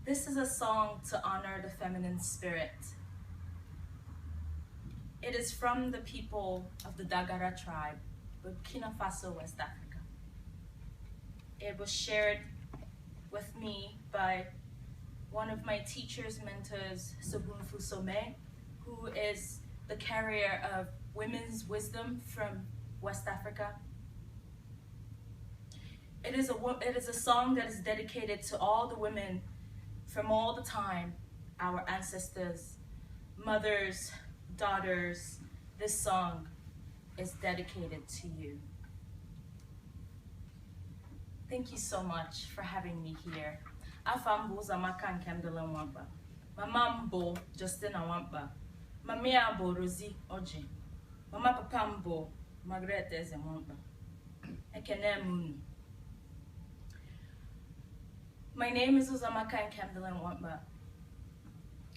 This is a song to honor the feminine spirit. It is from the people of the Dagara tribe, Burkina Faso, West Africa. It was shared with me by one of my teachers, mentors, Sobunfu Some, who is the carrier of women's wisdom from West Africa. It is a song that is dedicated to all the women from all the time, our ancestors, mothers, daughters. This song is dedicated to you. Thank you so much for having me here. Afambo Zamaka Nkemdele Nwamba. Mama Mbo Justina Nwamba. Mamia Mbo Rosie Oji. Mama Papa Mbo Margaret Eze Nwamba. Ekene Munu. My name is Uzamaka Nkemdele Nwamba.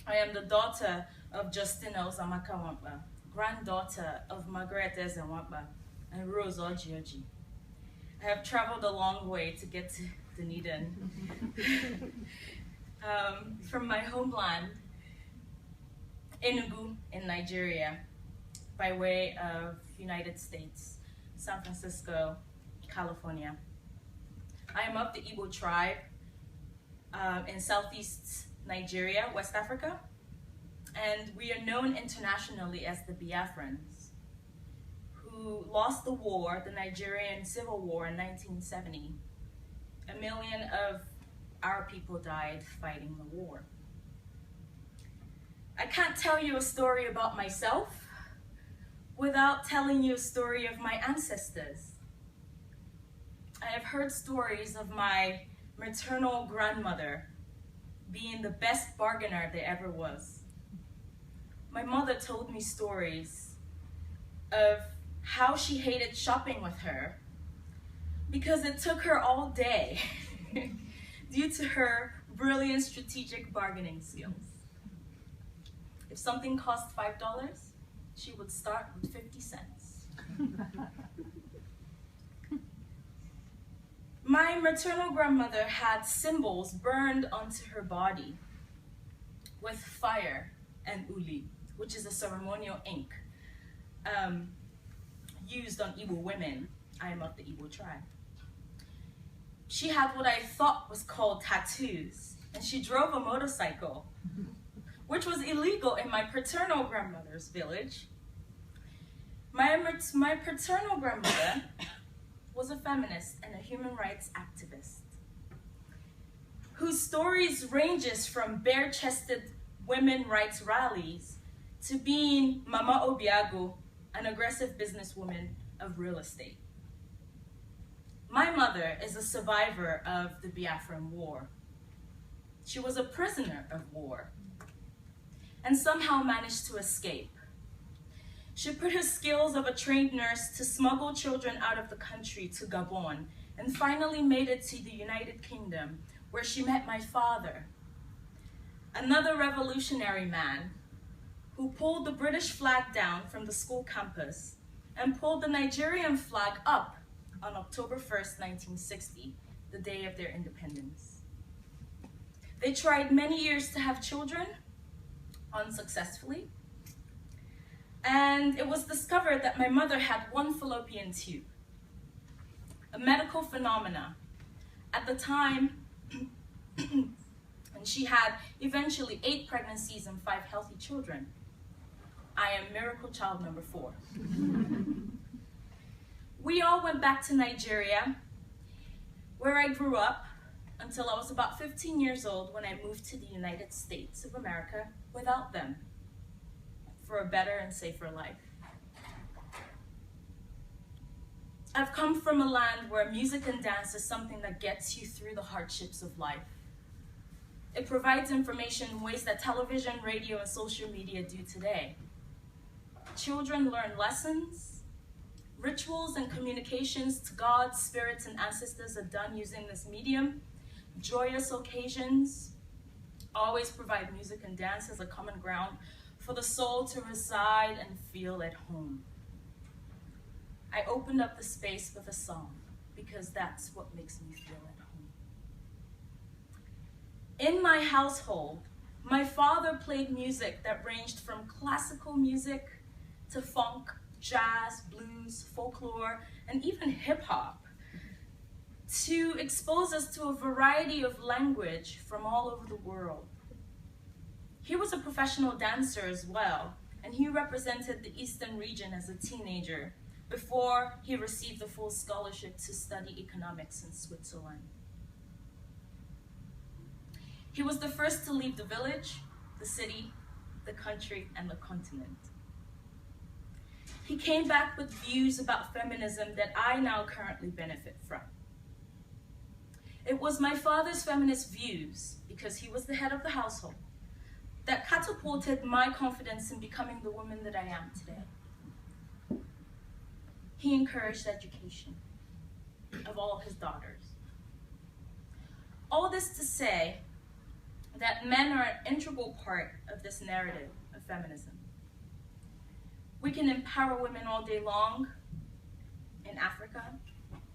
I am the daughter of Justina Uzamaka Nwamba, granddaughter of Margaret Eze Nwamba and Rose Oji. I have traveled a long way to get to Dunedin from my homeland, Enugu in Nigeria, by way of United States, San Francisco, California. I am of the Igbo tribe in Southeast Nigeria, West Africa, and we are known internationally as the Biafrans, who lost the war, the Nigerian Civil War in 1970. 1 million of our people died fighting the war. I can't tell you a story about myself without telling you a story of my ancestors. I have heard stories of my maternal grandmother being the best bargainer there ever was. My mother told me stories of how she hated shopping with her because it took her all day due to her brilliant strategic bargaining skills. If something cost $5, she would start with 50 cents. My maternal grandmother had symbols burned onto her body with fire and uli, which is a ceremonial ink used on Igbo women. I am of the Igbo tribe. She had what I thought was called tattoos, and she drove a motorcycle, which was illegal in my paternal grandmother's village. My paternal grandmother was a feminist and a human rights activist whose stories ranges from bare-chested women rights rallies to being Mama Obiago, an aggressive businesswoman of real estate. My mother is a survivor of the Biafran War. She was a prisoner of war and somehow managed to escape. She put her skills of a trained nurse to smuggle children out of the country to Gabon and finally made it to the United Kingdom, where she met my father, another revolutionary man who pulled the British flag down from the school campus and pulled the Nigerian flag up on October 1st, 1960, the day of their independence. They tried many years to have children, unsuccessfully, and it was discovered that my mother had one fallopian tube, a medical phenomena. At the time, and she had eventually 8 pregnancies and 5 healthy children. I am miracle child number 4. We all went back to Nigeria, where I grew up until I was about 15 years old when I moved to the United States of America without them for a better and safer life. I've come from a land where music and dance is something that gets you through the hardships of life. It provides information in ways that television, radio, and social media do today. Children learn lessons, rituals, and communications to God, spirits, and ancestors are done using this medium. Joyous occasions always provide music and dance as a common ground for the soul to reside and feel at home. opened up the space with a song, because that's what makes me feel at home. In my household, my father played music that ranged from classical music to funk, jazz, blues, folklore, and even hip-hop, to expose us to a variety of language from all over the world. He was a professional dancer as well, and he represented the Eastern region as a teenager before he received a full scholarship to study economics in Switzerland. He was the first to leave the village, the city, the country, and the continent. He came back with views about feminism that I now currently benefit from. It was my father's feminist views, because he was the head of the household, that catapulted my confidence in becoming the woman that I am today. He encouraged education of all his daughters. All this to say that men are an integral part of this narrative of feminism. We can empower women all day long in Africa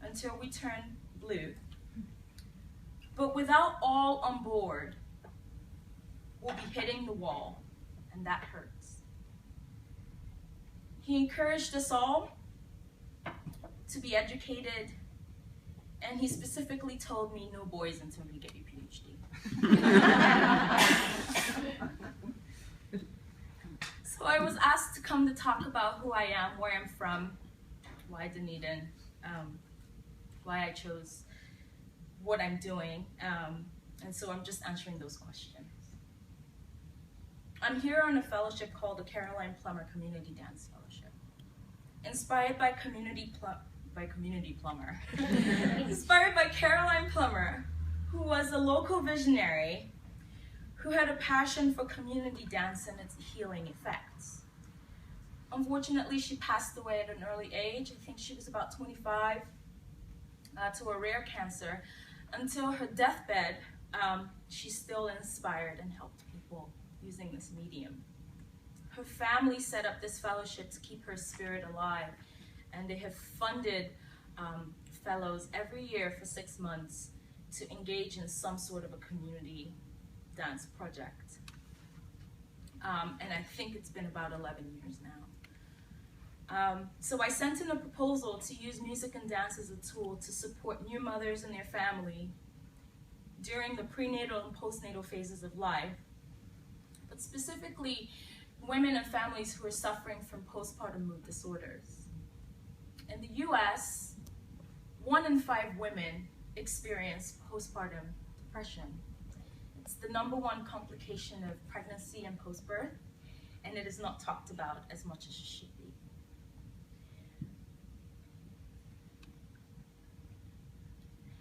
until we turn blue. But without all on board, we'll be hitting the wall, and that hurts. He encouraged us all to be educated, and he specifically told me no boys until you get your PhD. So I was asked to come to talk about who I am, where I'm from, why Dunedin, why I chose what I'm doing, and so I'm just answering those questions. I'm here on a fellowship called the Caroline Plummer Community Dance Fellowship, inspired by Plummer, inspired by Caroline Plummer, who was a local visionary who had a passion for community dance and its healing effects. Unfortunately, she passed away at an early age. I think she was about 25, to a rare cancer. Until her deathbed, she still inspired and helped people using this medium. Her family set up this fellowship to keep her spirit alive, and they have funded fellows every year for 6 months to engage in some sort of a community dance project. And I think it's been about 11 years now. So I sent in a proposal to use music and dance as a tool to support new mothers and their family during the prenatal and postnatal phases of life, but specifically women and families who are suffering from postpartum mood disorders. In the US, 1 in 5 women experience postpartum depression. It's the #1 complication of pregnancy and postbirth, and it is not talked about as much as it should be.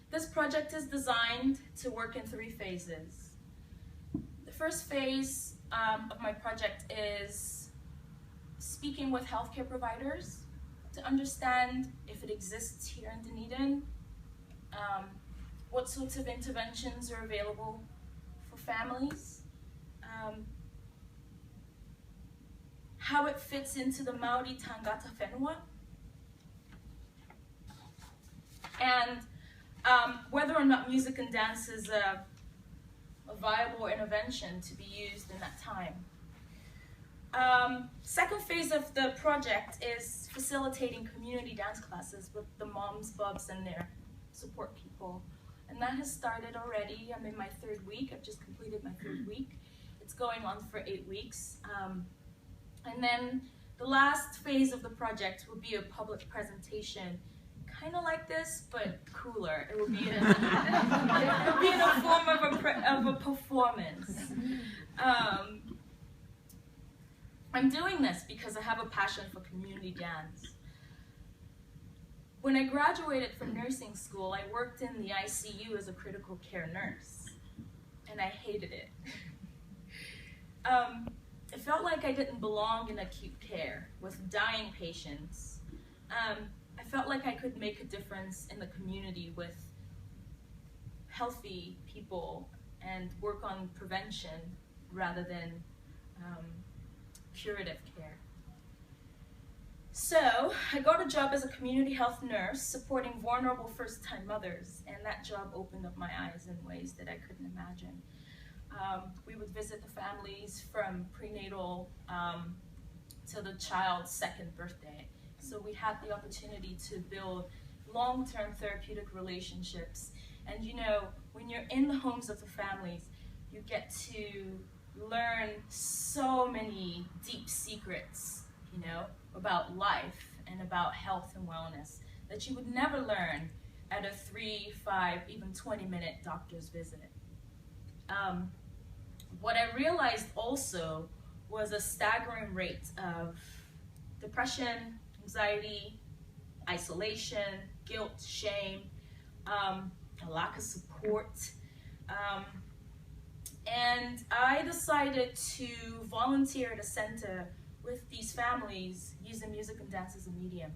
This project is designed to work in 3 phases. The first phase of my project is speaking with healthcare providers to understand if it exists here in Dunedin, what sorts of interventions are available for families, how it fits into the Maori tangata whenua, and whether or not music and dance is a viable intervention to be used in that time. Second phase of the project is facilitating community dance classes with the moms, bubs, and their support people. And that has started already. I'm in my 3rd week. I've just completed my 3rd week. It's going on for 8 weeks. And then the last phase of the project will be a public presentation, kind of like this, but cooler. It will be in a form of a performance. I'm doing this because I have a passion for community dance. When I graduated from nursing school, I worked in the ICU as a critical care nurse, and I hated it. It felt like I didn't belong in acute care with dying patients. I felt like I could make a difference in the community with healthy people and work on prevention rather than curative care. So I got a job as a community health nurse supporting vulnerable first-time mothers, and that job opened up my eyes in ways that I couldn't imagine. We would visit the families from prenatal to the child's second birthday. So we had the opportunity to build long-term therapeutic relationships. And you know, when you're in the homes of the families, you get to learn so many deep secrets, you know, about life and about health and wellness that you would never learn at a 3, 5, even 20-minute doctor's visit. What I realized also was a staggering rate of depression, anxiety, isolation, guilt, shame, a lack of support. And I decided to volunteer at a center with these families using music and dance as a medium.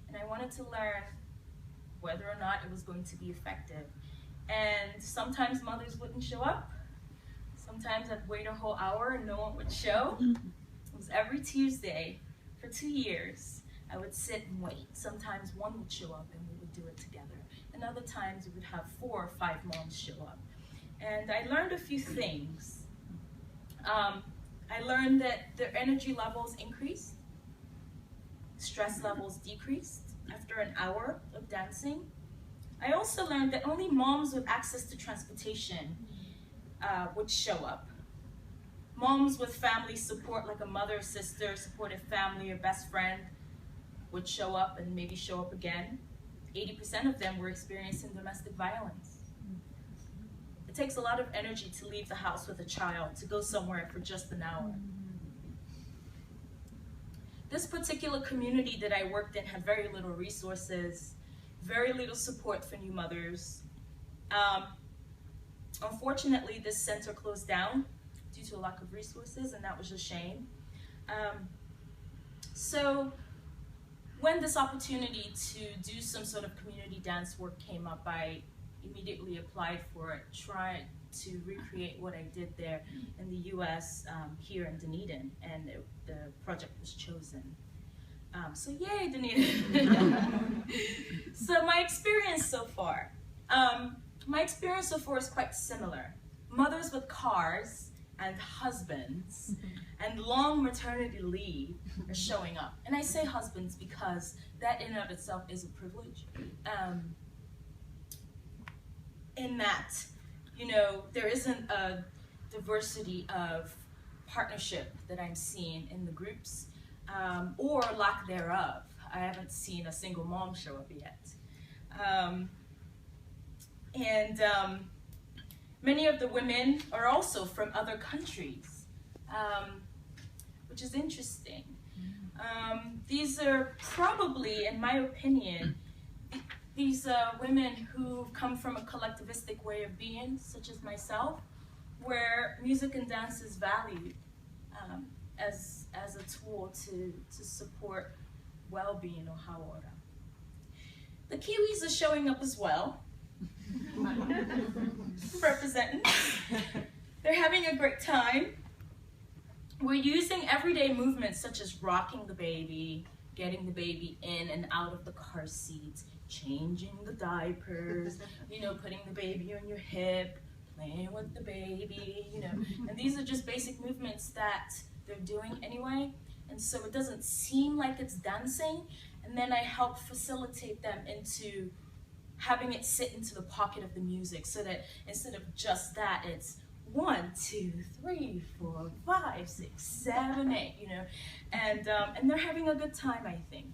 And I wanted to learn whether or not it was going to be effective. And sometimes mothers wouldn't show up. Sometimes I'd wait a whole hour and no one would show. It was every Tuesday for 2 years. I would sit and wait. Sometimes one would show up and we would do it together. And other times we would have 4 or 5 moms show up. And I learned a few things. I learned that their energy levels increased, stress levels decreased after an hour of dancing. I also learned that only moms with access to transportation would show up. Moms with family support, like a mother, sister, supportive family, or best friend, would show up and maybe show up again. 80% of them were experiencing domestic violence. It takes a lot of energy to leave the house with a child, to go somewhere for just an hour. This particular community that I worked in had very little resources, very little support for new mothers. Unfortunately, this center closed down due to a lack of resources, and that was a shame. So when this opportunity to do some sort of community dance work came up, I immediately applied for it, trying to recreate what I did there in the US, here in Dunedin, and the project was chosen. So yay, Dunedin! So my experience so far. Is quite similar. Mothers with cars and husbands and long maternity leave are showing up. And I say husbands because that in and of itself is a privilege. In that, you know, there isn't a diversity of partnership that I'm seeing in the groups, or lack thereof. I haven't seen a single mom show up yet. Many of the women are also from other countries, which is interesting. These are probably, in my opinion, these women who come from a collectivistic way of being, such as myself, where music and dance is valued as a tool to support well-being or Aotearoa. The Kiwis are showing up as well, representing. They're having a great time. We're using everyday movements such as rocking the baby, getting the baby in and out of the car seat, changing the diapers, you know, putting the baby on your hip, playing with the baby, you know. And these are just basic movements that they're doing anyway. And so it doesn't seem like it's dancing. And then I help facilitate them into having it sit into the pocket of the music, so that instead of just that, it's 1, 2, 3, 4, 5, 6, 7, 8, you know, and they're having a good time, I think.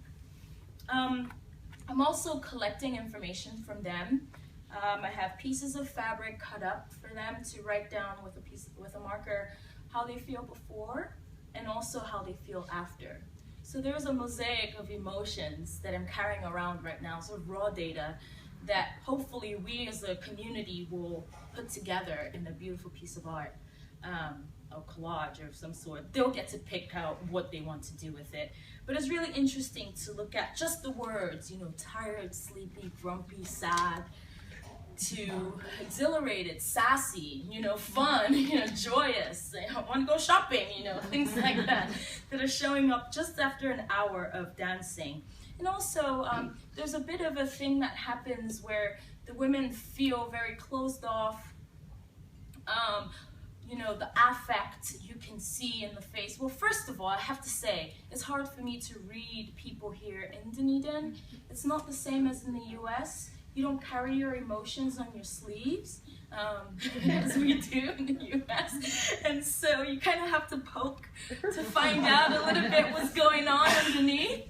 I'm also collecting information from them. I have pieces of fabric cut up for them to write down with a marker how they feel before and also how they feel after. So there's a mosaic of emotions that I'm carrying around right now, sort of raw data that hopefully we as a community will put together in a beautiful piece of art, a collage of some sort. They'll get to pick out what they want to do with it. But it's really interesting to look at just the words, you know, tired, sleepy, grumpy, sad, to exhilarated, sassy, fun, joyous, I want to go shopping, things like that are showing up just after an hour of dancing. And also, there's a bit of a thing that happens where the women feel very closed off. The affect you can see in the face. Well, first of all, I have to say, it's hard for me to read people here in Dunedin. It's not the same as in the US. You don't carry your emotions on your sleeves, as we do in the US. And so you kind of have to poke to find out a little bit what's going on underneath.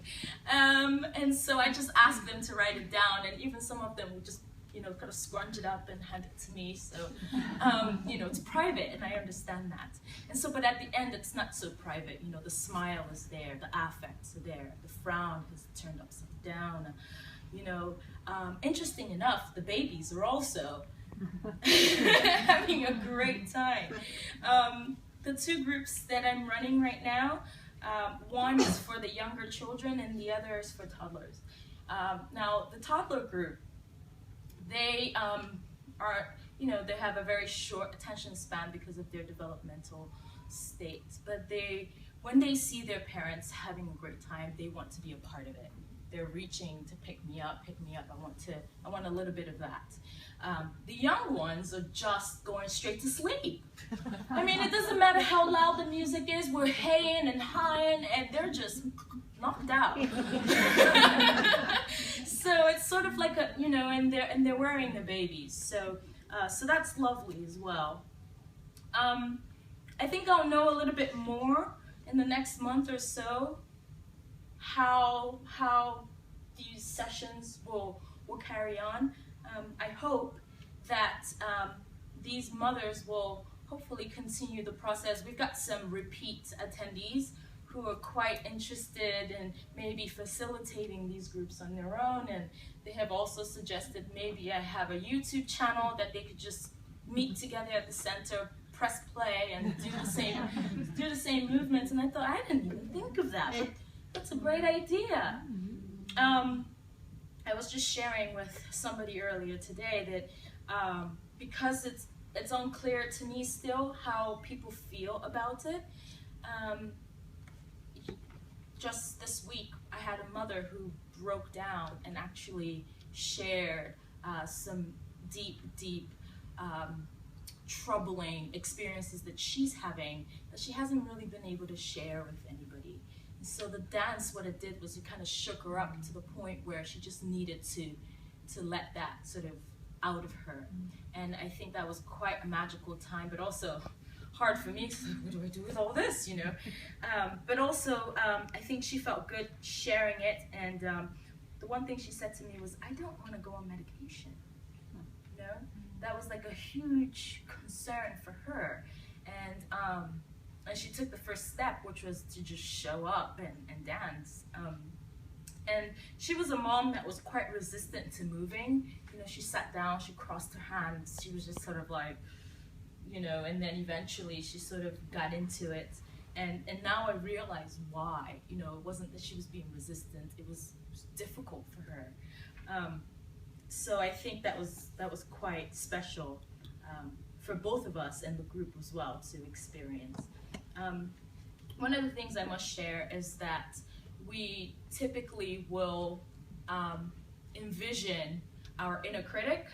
And so I just asked them to write it down, and even some of them would just kind of scrunch it up and hand it to me. So, it's private, and I understand that. And so, but at the end, it's not so private. The smile is there, the affects are there, the frown is turned upside down. Interesting enough, the babies are also having a great time. The two groups that I'm running right now, one is for the younger children and the other is for toddlers. Now, the toddler group, they they have a very short attention span because of their developmental state. But when they see their parents having a great time, they want to be a part of it. They're reaching to pick me up. I want a little bit of that. The young ones are just going straight to sleep. I mean, it doesn't matter how loud the music is. We're haying and high-ing, and they're just knocked out. So it's sort of like and they're wearing the babies. So that's lovely as well. I think I'll know a little bit more in the next month or so how these sessions will carry on. I hope that these mothers will hopefully continue the process. We've got some repeat attendees who are quite interested in maybe facilitating these groups on their own, and they have also suggested maybe I have a YouTube channel that they could just meet together at the center, press play, and do the same movements. And I thought, I didn't even think of that. That's a great idea. I was just sharing with somebody earlier today that because it's unclear to me still how people feel about it. Just this week, I had a mother who broke down and actually shared some deep, troubling experiences that she's having that she hasn't really been able to share with anybody. And so the dance, what it did was it kind of shook her up to the point where she just needed to let that sort of out of her. And I think that was quite a magical time, but also hard for me, because what do I do with all this, But also, I think she felt good sharing it, and the one thing she said to me was, I don't want to go on medication, That was like a huge concern for her, and she took the first step, which was to just show up and dance. And she was a mom that was quite resistant to moving. She sat down, she crossed her hands, she was just sort of like, and then eventually she sort of got into it. And now I realize why. It wasn't that she was being resistant, it was difficult for her. So I think that was quite special for both of us and the group as well to experience. One of the things I must share is that we typically will envision our inner critic,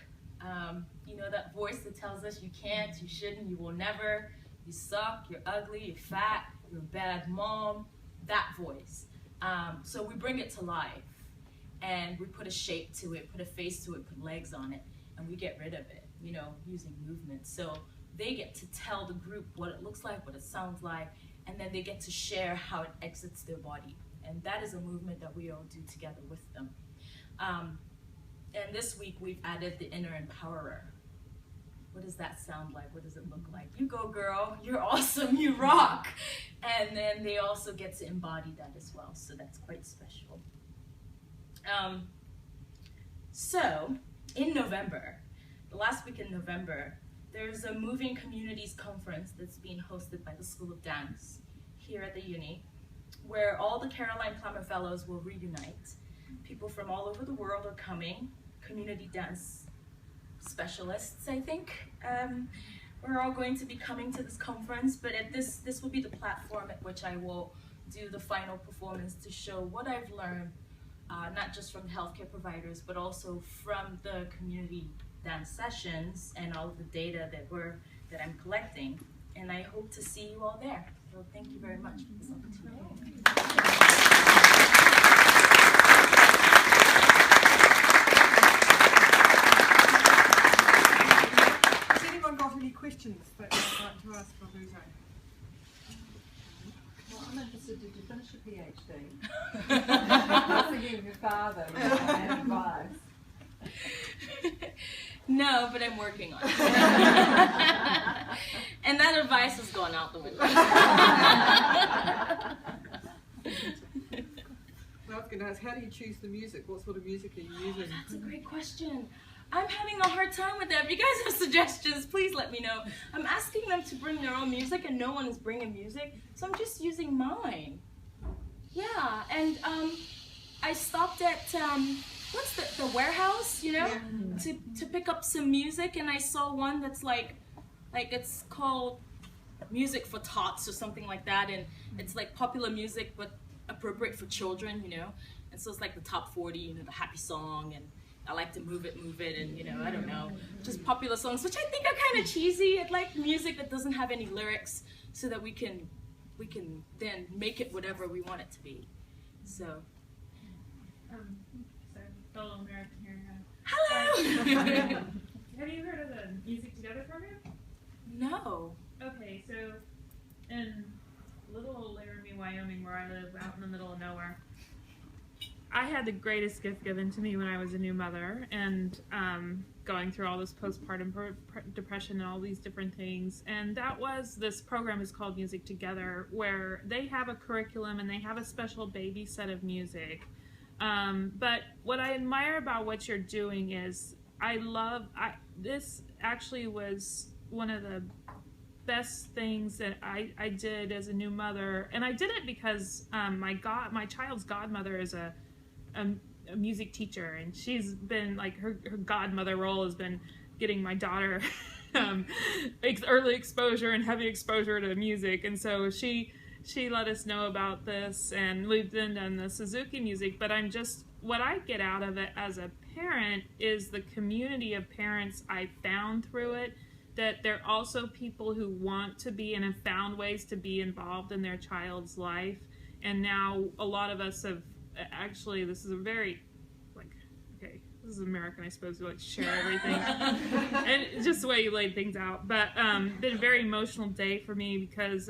that voice that tells us you can't, you shouldn't, you will never, you suck, you're ugly, you're fat, you're a bad mom, that voice. So we bring it to life, and we put a shape to it, put a face to it, put legs on it, and we get rid of it, using movement. So they get to tell the group what it looks like, what it sounds like, and then they get to share how it exits their body. And that is a movement that we all do together with them. And this week we've added the inner empowerer. What does that sound like? What does it look like? You go, girl, you're awesome, you rock. And then they also get to embody that as well, so that's quite special. So in November, the last week in November, there's a Moving Communities Conference that's being hosted by the School of Dance here at the uni, where all the Caroline Plummer Fellows will reunite. People from all over the world are coming, community dance specialists, I think. We're all going to be coming to this conference, but this will be the platform at which I will do the final performance to show what I've learned, not just from the healthcare providers, but also from the community dance sessions and all of the data that I'm collecting. And I hope to see you all there. So thank you very much for this opportunity. Has anyone got any questions that they'd like to ask for Ruzo? Well, I'm interested, did you finish a PhD? I was thinking of your father and advice. No, but I'm working on it. And that advice has gone out the window. I was going to ask, how do you choose the music? What sort of music are you using? That's a great question. I'm having a hard time with that. If you guys have suggestions, please let me know. I'm asking them to bring their own music, and no one is bringing music, so I'm just using mine. Yeah, and I stopped at what's the warehouse, you know, to pick up some music, and I saw one that's like it's called Music for Tots or something like that, and it's like popular music but appropriate for children, you know, and so it's like the top 40, you know, the happy song, and I like to move it, and, you know, I don't know, just popular songs, which I think are kind of cheesy. I'd like music that doesn't have any lyrics so that we can then make it whatever we want it to be. So. Sorry, fellow American here. Hello! Have you heard of the Music Together program? No. Okay, so in little old Laramie, Wyoming, where I live, out in the middle of nowhere, I had the greatest gift given to me when I was a new mother, and going through all this postpartum depression and all these different things. And this program is called Music Together, where they have a curriculum and they have a special baby set of music. But what I admire about what you're doing is, this actually was one of the best things that I did as a new mother, and I did it because my child's godmother is a music teacher, and she's been like her godmother role has been getting my daughter early exposure and heavy exposure to music, and so she let us know about this, and we've then done the Suzuki music. But what I get out of it as a parent is the community of parents I found through it, that they're also people who want to be and have found ways to be involved in their child's life. And now a lot of us have actually, this is a very, okay, this is American, I suppose, we like to share everything. And it's just the way you laid things out. But been a very emotional day for me because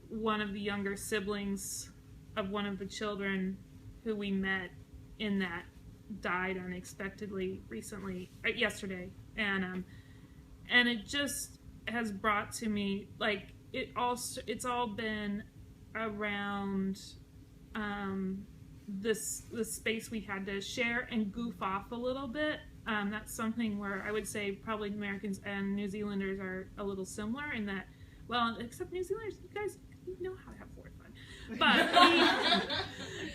one of the younger siblings of one of the children who we met in that died unexpectedly yesterday. And it just has brought to me, it's all been around this space we had to share and goof off a little bit. That's something where I would say probably Americans and New Zealanders are a little similar in that, well, except New Zealanders, you guys know how to have more fun. But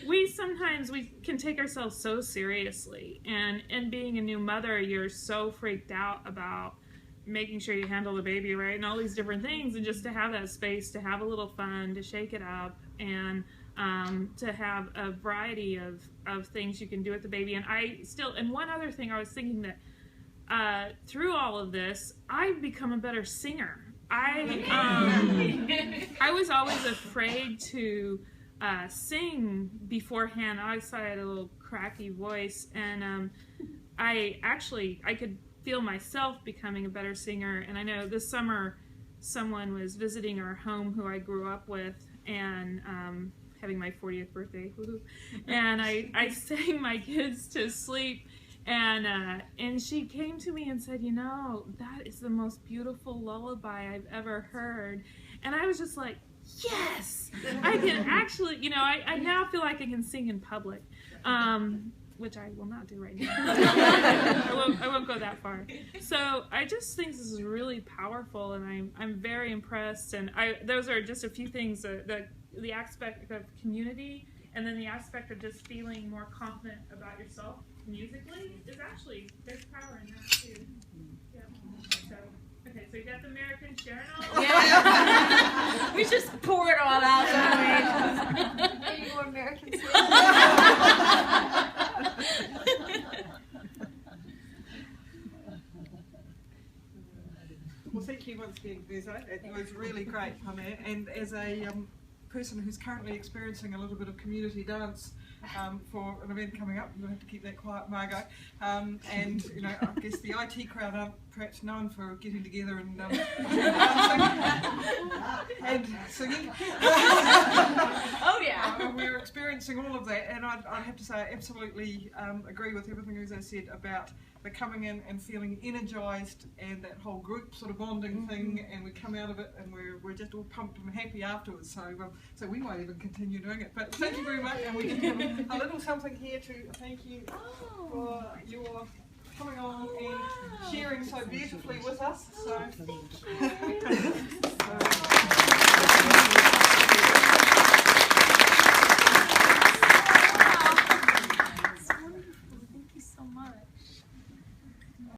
we sometimes can take ourselves so seriously, and being a new mother, you're so freaked out about making sure you handle the baby right and all these different things, and just to have that space to have a little fun, to shake it up, and to have a variety of things you can do with the baby. And one other thing, I was thinking that through all of this, I've become a better singer. I was always afraid to sing beforehand. I thought I had a little cracky voice, and I could feel myself becoming a better singer. And I know this summer someone was visiting our home who I grew up with, and having my 40th birthday, and I sang my kids to sleep, and she came to me and said, you know, that is the most beautiful lullaby I've ever heard. And I was just like, yes, I can actually, you know, I now feel like I can sing in public, which I will not do right now. I won't go that far. So I just think this is really powerful, and I'm very impressed. And those are just a few things, the aspect of community And then the aspect of just feeling more confident about yourself musically is actually, there's power in that too. Yeah. So, okay, so you got the American sharing all. Yeah. We just pour it all out. Any more Americans? Well, thank you once again, Bezo. It was really great fun there. And as a person who's currently experiencing a little bit of community dance for an event coming up, we'll have to keep that quiet, Margot. And you know, I guess the IT crowd aren't perhaps known for getting together and dancing and singing. Oh yeah. We're experiencing all of that, and I'd have to say I absolutely agree with everything Uzo said about the coming in and feeling energised and that whole group sort of bonding thing, and we come out of it and we're just all pumped and happy afterwards. So we might even continue doing it. But thank you very much, and we just have a little something here to thank you for your coming on and sharing so beautifully with us. So.